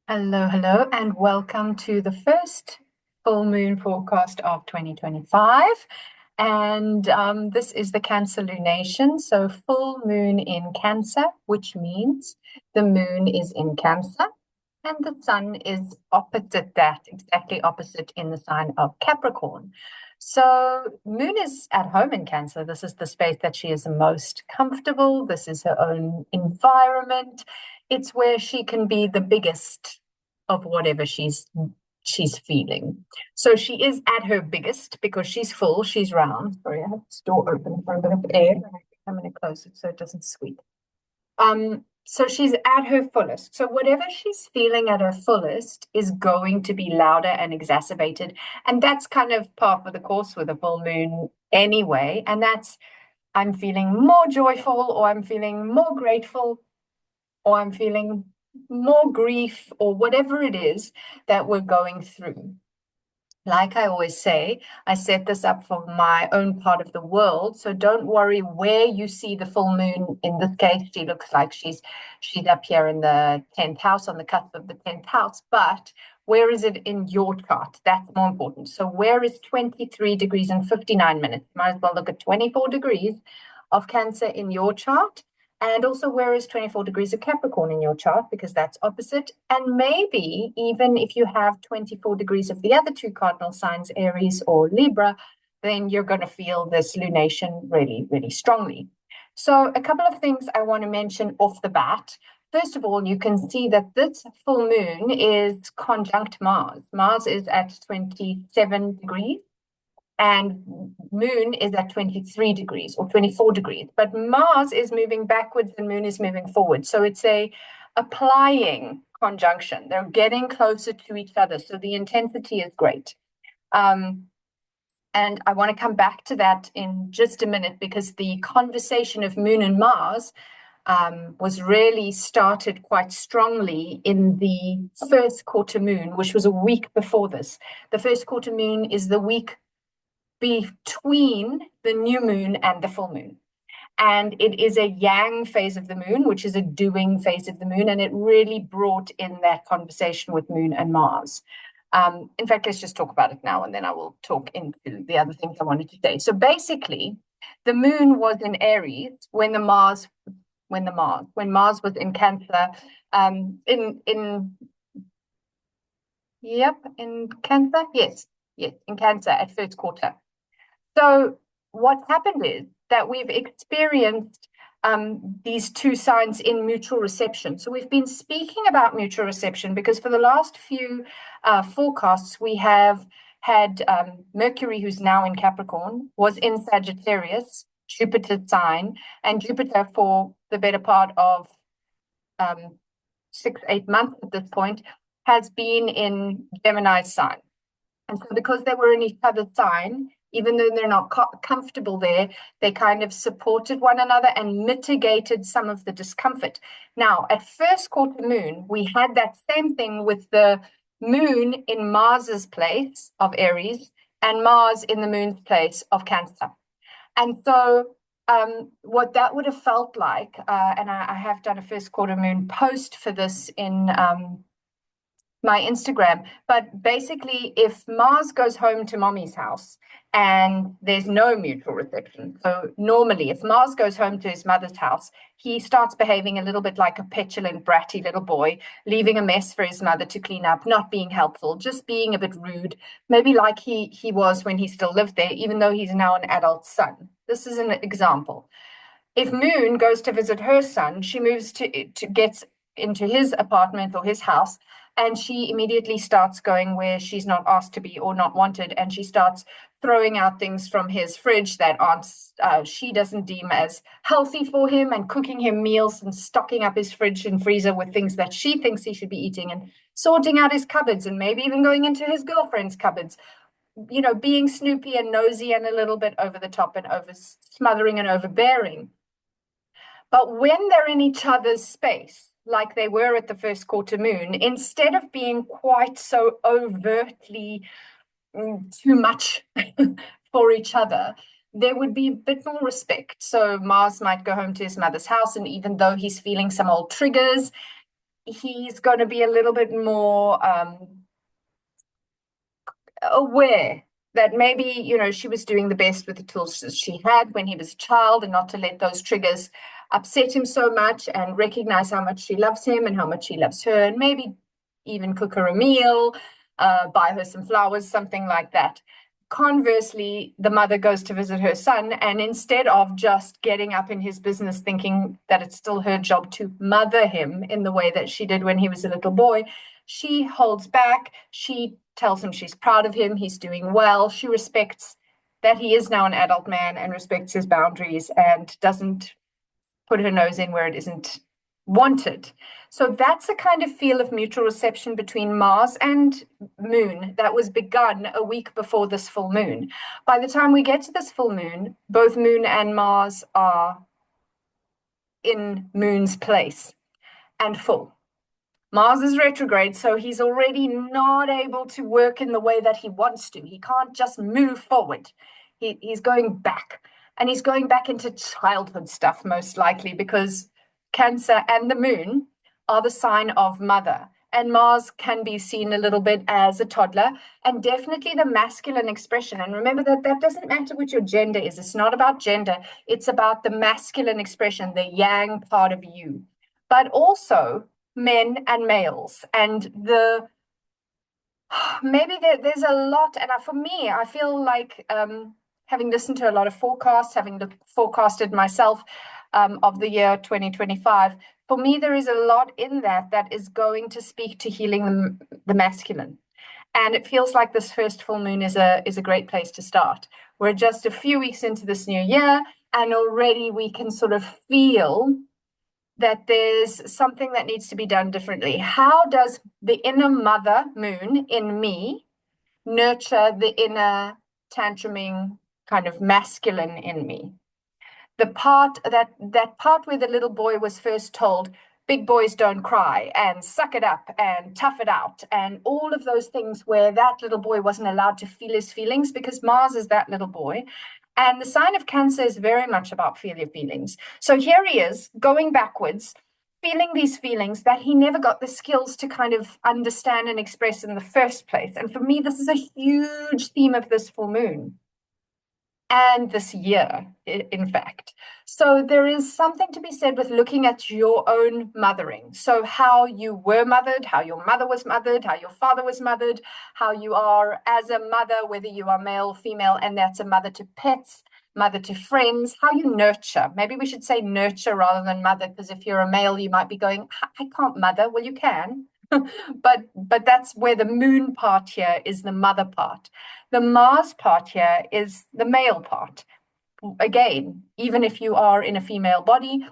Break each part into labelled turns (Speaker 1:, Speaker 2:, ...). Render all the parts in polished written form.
Speaker 1: Hello, hello, and welcome to the first full moon forecast of 2025. And this is the Cancer lunation. So, full moon in Cancer, which means the moon is in Cancer and the sun is opposite that, exactly opposite in the sign of Capricorn. So, moon is at home in Cancer. This is the space that she is most comfortable. This is her own environment. It's where she can be the biggest of whatever she's feeling. So she is at her biggest because she's full, she's round. Sorry, I have this door open for a bit of air. I'm going to close it so it doesn't squeak. So she's at her fullest. So whatever she's feeling at her fullest is going to be louder and exacerbated. And that's kind of par for the course with a full moon anyway. And that's I'm feeling more joyful, or I'm feeling more grateful, or I'm feeling more grief, or whatever it is that we're going through. Like I always say, I set this up for my own part of the world. So don't worry where you see the full moon. In this case, she looks like she's up here in the 10th house, on the cusp of the 10th house. But where is it in your chart? That's more important. So where is 23 degrees and 59 minutes? Might as well look at 24 degrees of Cancer in your chart. And also, where is 24 degrees of Capricorn in your chart? Because that's opposite. And maybe even if you have 24 degrees of the other two cardinal signs, Aries or Libra, then you're going to feel this lunation really, really strongly. So, a couple of things I want to mention off the bat. First of all, you can see that this full moon is conjunct Mars. Mars is at 27 degrees and moon is at 23 degrees or 24 degrees, but Mars is moving backwards and moon is moving forward. So it's a applying conjunction. They're getting closer to each other. So the intensity is great. And I want to come back to that in just a minute, because the conversation of moon and Mars was really started quite strongly in the first quarter moon, which was a week before this. The first quarter moon is the week between the new moon and the full moon. And it is a yang phase of the moon, which is a doing phase of the moon. And it really brought in that conversation with moon and Mars. In fact, let's just talk about it now, and then I will talk into the other things I wanted to say. So basically, the moon was in Aries when Mars was in Cancer, in Cancer, yes, in Cancer at first quarter. So what's happened is that we've experienced these two signs in mutual reception. So we've been speaking about mutual reception because for the last few forecasts, we have had Mercury, who's now in Capricorn, was in Sagittarius, Jupiter's sign, and Jupiter for the better part of 6-8 months at this point has been in Gemini's sign. And so because they were in each other's sign, even though they're not comfortable there, they kind of supported one another and mitigated some of the discomfort. Now, at first quarter moon, we had that same thing with the moon in Mars's place of Aries and Mars in the moon's place of Cancer. And so what that would have felt like, and I have done a first quarter moon post for this in my Instagram. But basically, if Mars goes home to mommy's house and there's no mutual reception, so normally if Mars goes home to his mother's house, he starts behaving a little bit like a petulant, bratty little boy, leaving a mess for his mother to clean up, not being helpful, just being a bit rude, maybe like he was when he still lived there, even though he's now an adult son. This is an example. If Moon goes to visit her son, she moves to gets into his apartment or his house, and she immediately starts going where she's not asked to be or not wanted, and she starts throwing out things from his fridge that she doesn't deem as healthy for him, and cooking him meals and stocking up his fridge and freezer with things that she thinks he should be eating, and sorting out his cupboards, and maybe even going into his girlfriend's cupboards, being snoopy and nosy and a little bit over the top and over smothering and overbearing. But when they're in each other's space, like they were at the first quarter moon, instead of being quite so overtly too much for each other, there would be a bit more respect. So Mars might go home to his mother's house, and even though he's feeling some old triggers, he's going to be a little bit more aware that maybe, she was doing the best with the tools that she had when he was a child, and not to let those triggers upset him so much, and recognize how much she loves him and how much he loves her, and maybe even cook her a meal, buy her some flowers, something like that. Conversely, the mother goes to visit her son, and instead of just getting up in his business thinking that it's still her job to mother him in the way that she did when he was a little boy, she holds back. She tells him she's proud of him, he's doing well. She respects that he is now an adult man and respects his boundaries and doesn't put her nose in where it isn't wanted. So that's a kind of feel of mutual reception between Mars and Moon that was begun a week before this full moon. By the time we get to this full moon, both Moon and Mars are in Moon's place and full. Mars is retrograde, so he's already not able to work in the way that he wants to. He can't just move forward. He's going back. And he's going back into childhood stuff, most likely, because Cancer and the moon are the sign of mother. And Mars can be seen a little bit as a toddler, and definitely the masculine expression. And remember that that doesn't matter what your gender is. It's not about gender. It's about the masculine expression, the yang part of you. But also men and males, and maybe there's a lot. And for me, I feel like, having listened to a lot of forecasts, having forecasted myself, of the year 2025, for me there is a lot in that is going to speak to healing the masculine. And it feels like this first full moon is a great place to start. We're just a few weeks into this new year, and already we can sort of feel that there's something that needs to be done differently. How does the inner mother moon in me nurture the inner tantruming kind of masculine in me? The part that part where the little boy was first told, big boys don't cry, and suck it up and tough it out, and all of those things, where that little boy wasn't allowed to feel his feelings, because Mars is that little boy. And the sign of Cancer is very much about feel your feelings. So here he is going backwards, feeling these feelings that he never got the skills to kind of understand and express in the first place. And for me, this is a huge theme of this full moon and this year, in fact. So there is something to be said with looking at your own mothering. So how you were mothered, how your mother was mothered, how your father was mothered, how you are as a mother, whether you are male or female, and that's a mother to pets, mother to friends, how you nurture. Maybe we should say nurture rather than mother, because if you're a male, you might be going, I can't mother. Well, you can. but that's where the moon part here is the mother part. The Mars part here is the male part. Again, even if you are in a female body,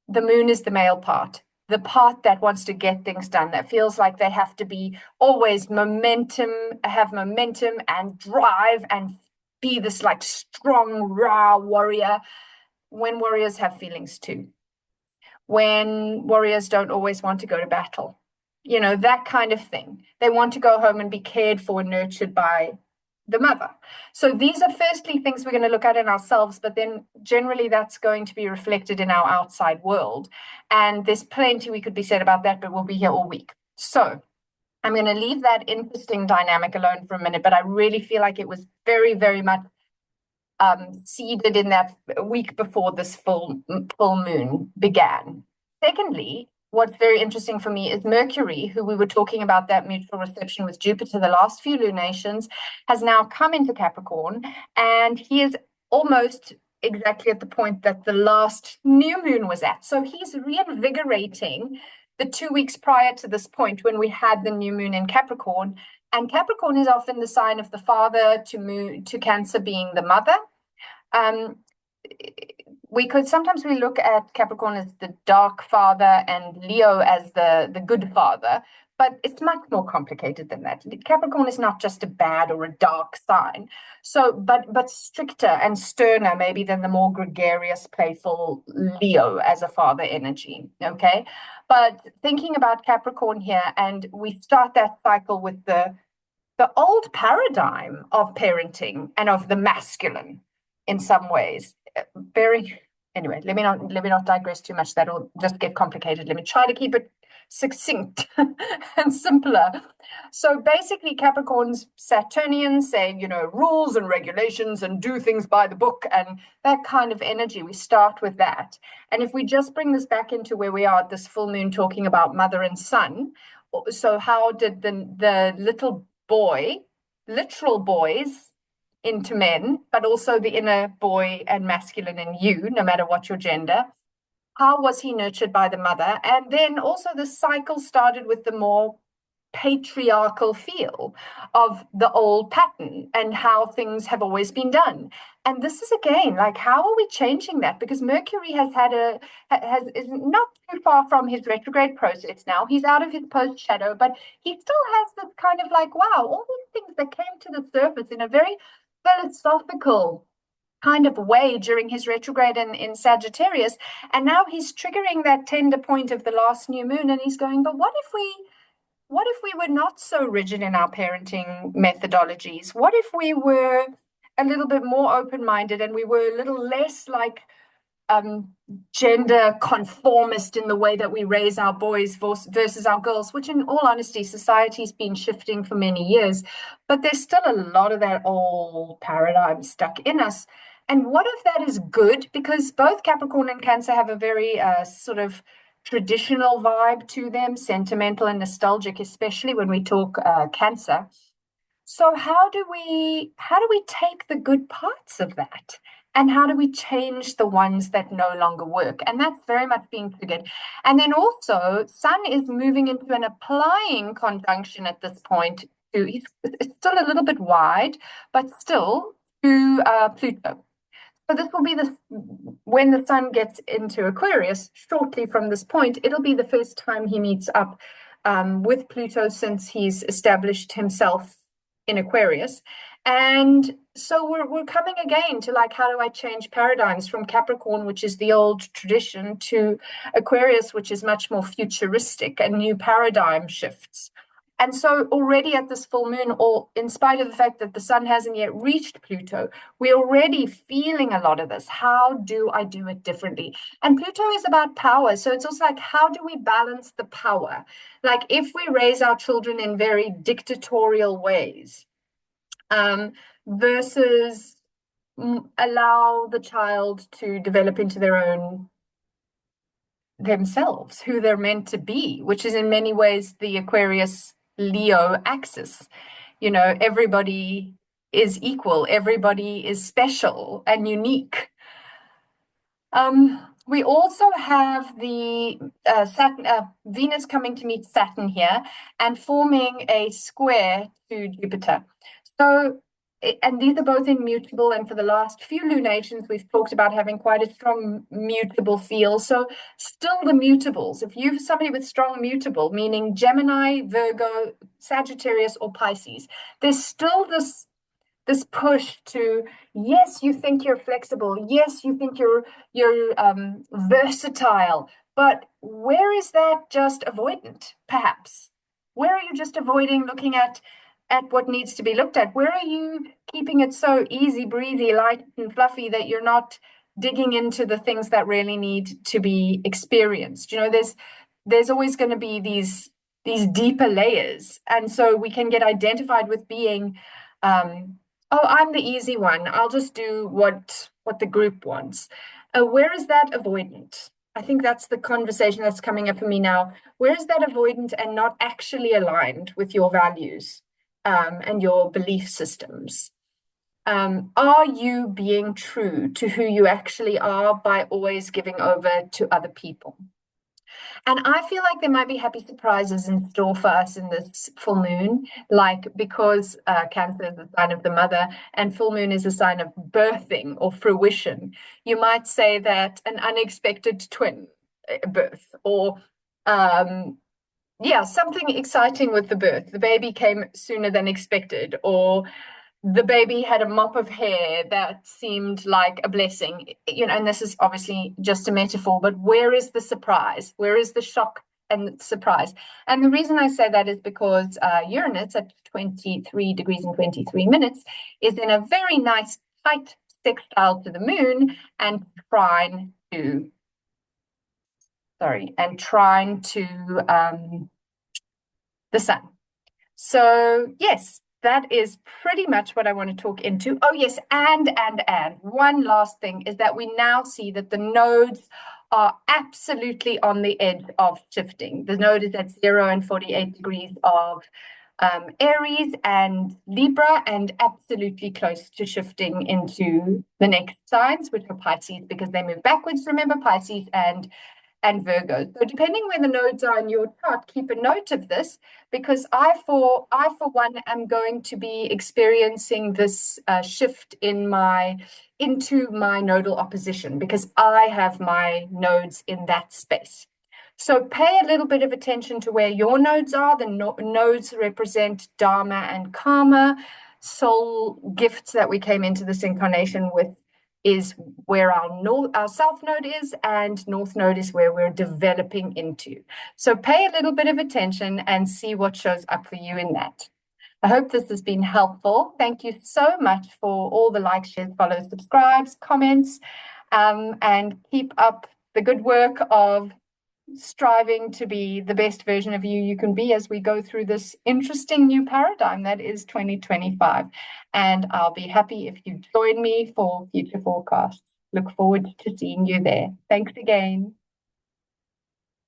Speaker 1: the moon is the male part, the part that wants to get things done, that feels like they have to be always momentum, have momentum and drive and be this like strong, raw warrior, when warriors have feelings too, when warriors don't always want to go to battle, that kind of thing. They want to go home and be cared for and nurtured by the mother. So these are firstly things we're going to look at in ourselves, but then generally that's going to be reflected in our outside world. And there's plenty we could be said about that, but we'll be here all week. So I'm going to leave that interesting dynamic alone for a minute, but I really feel like it was very, very much seeded in that week before this full moon began. Secondly, what's very interesting for me is Mercury, who we were talking about that mutual reception with Jupiter the last few lunations, has now come into Capricorn, and he is almost exactly at the point that the last new moon was at. So he's reinvigorating the 2 weeks prior to this point when we had the new moon in Capricorn. And Capricorn is often the sign of the father, to Cancer being the mother. We look at Capricorn as the dark father and Leo as the good father, but it's much more complicated than that. Capricorn is not just a bad or a dark sign. So, but stricter and sterner maybe than the more gregarious, playful Leo as a father energy. Okay, but thinking about Capricorn here, and we start that cycle with the old paradigm of parenting and of the masculine in some ways, very anyway, let me not digress too much. That'll just get complicated. Let me try to keep it succinct and simpler. So basically, Capricorn's Saturnian saying, rules and regulations and do things by the book and that kind of energy. We start with that. And if we just bring this back into where we are at this full moon talking about mother and son, so how did the little boy, literal boys, into men, but also the inner boy and masculine in you, no matter what your gender? How was he nurtured by the mother? And then also the cycle started with the more patriarchal feel of the old pattern and how things have always been done. And this is again like, how are we changing that? Because Mercury is not too far from his retrograde process now. He's out of his post shadow, but he still has this kind of like, wow, all these things that came to the surface in a very philosophical kind of way during his retrograde in Sagittarius. And now he's triggering that tender point of the last new moon, and he's going, but what if we were not so rigid in our parenting methodologies? What if we were a little bit more open-minded and we were a little less like gender conformist in the way that we raise our boys versus our girls, which in all honesty, society's been shifting for many years, but there's still a lot of that old paradigm stuck in us. And what if that is good? Because both Capricorn and Cancer have a very sort of traditional vibe to them, sentimental and nostalgic, especially when we talk Cancer. So how do we take the good parts of that? And how do we change the ones that no longer work? And that's very much being triggered. And then also, Sun is moving into an applying conjunction at this point. It's still a little bit wide, but still to Pluto. So this will be when the Sun gets into Aquarius shortly from this point, it'll be the first time he meets up with Pluto since he's established himself in Aquarius. And so we're coming again to like, how do I change paradigms from Capricorn, which is the old tradition, to Aquarius, which is much more futuristic and new paradigm shifts. And so already at this full moon, or in spite of the fact that the Sun hasn't yet reached Pluto, we're already feeling a lot of this. How do I do it differently? And Pluto is about power. So it's also like, how do we balance the power? Like if we raise our children in very dictatorial ways, versus allow the child to develop into themselves, who they're meant to be, which is in many ways the Aquarius Leo axis. Everybody is equal, everybody is special and unique. We also have the Venus coming to meet Saturn here and forming a square to Jupiter. So, and these are both immutable. And for the last few lunations, we've talked about having quite a strong mutable feel. So still the mutables, if you're somebody with strong mutable, meaning Gemini, Virgo, Sagittarius, or Pisces, there's still this push to, yes, you think you're flexible, yes, you think you're versatile, but where is that just avoidant, perhaps? Where are you just avoiding looking at what needs to be looked at? Where are you keeping it so easy breezy, light and fluffy that you're not digging into the things that really need to be experienced? There's always going to be these deeper layers, and so we can get identified with being oh, I'm the easy one. I'll just do what the group wants. Where is that avoidant? I think that's the conversation that's coming up for me now. Where is that avoidant and not actually aligned with your values and your belief systems? Are you being true to who you actually are by always giving over to other people? And I feel like there might be happy surprises in store for us in this full moon, like because Cancer is a sign of the mother and full moon is a sign of birthing or fruition. You might say that an unexpected twin birth, or something exciting with the birth. The baby came sooner than expected, or the baby had a mop of hair that seemed like a blessing, and this is obviously just a metaphor, but where is the surprise? Where is the shock and surprise? And the reason I say that is because Uranus at 23 degrees and 23 minutes is in a very nice tight sextile to the moon and trine to, sorry, and trine to the sun. So yes, that is pretty much what I want to talk into. Oh yes, and one last thing is that we now see that the nodes are absolutely on the edge of shifting. The node is at 0 and 48 degrees of Aries and Libra, and absolutely close to shifting into the next signs, which are Pisces, because they move backwards. Remember, Pisces and Virgo. So depending where the nodes are in your chart, keep a note of this, because I for one am going to be experiencing this shift into my nodal opposition, because I have my nodes in that space. So pay a little bit of attention to where your nodes are. The nodes represent Dharma and Karma, soul gifts that we came into this incarnation with is where our south node is, and north node is where we're developing into. So pay a little bit of attention and see what shows up for you in that. I hope this has been helpful. Thank you so much for all the likes, shares, follows, subscribes, comments, and keep up the good work of striving to be the best version of you can be as we go through this interesting new paradigm that is 2025. And I'll be happy if you join me for future forecasts. Look forward to seeing you there. Thanks again.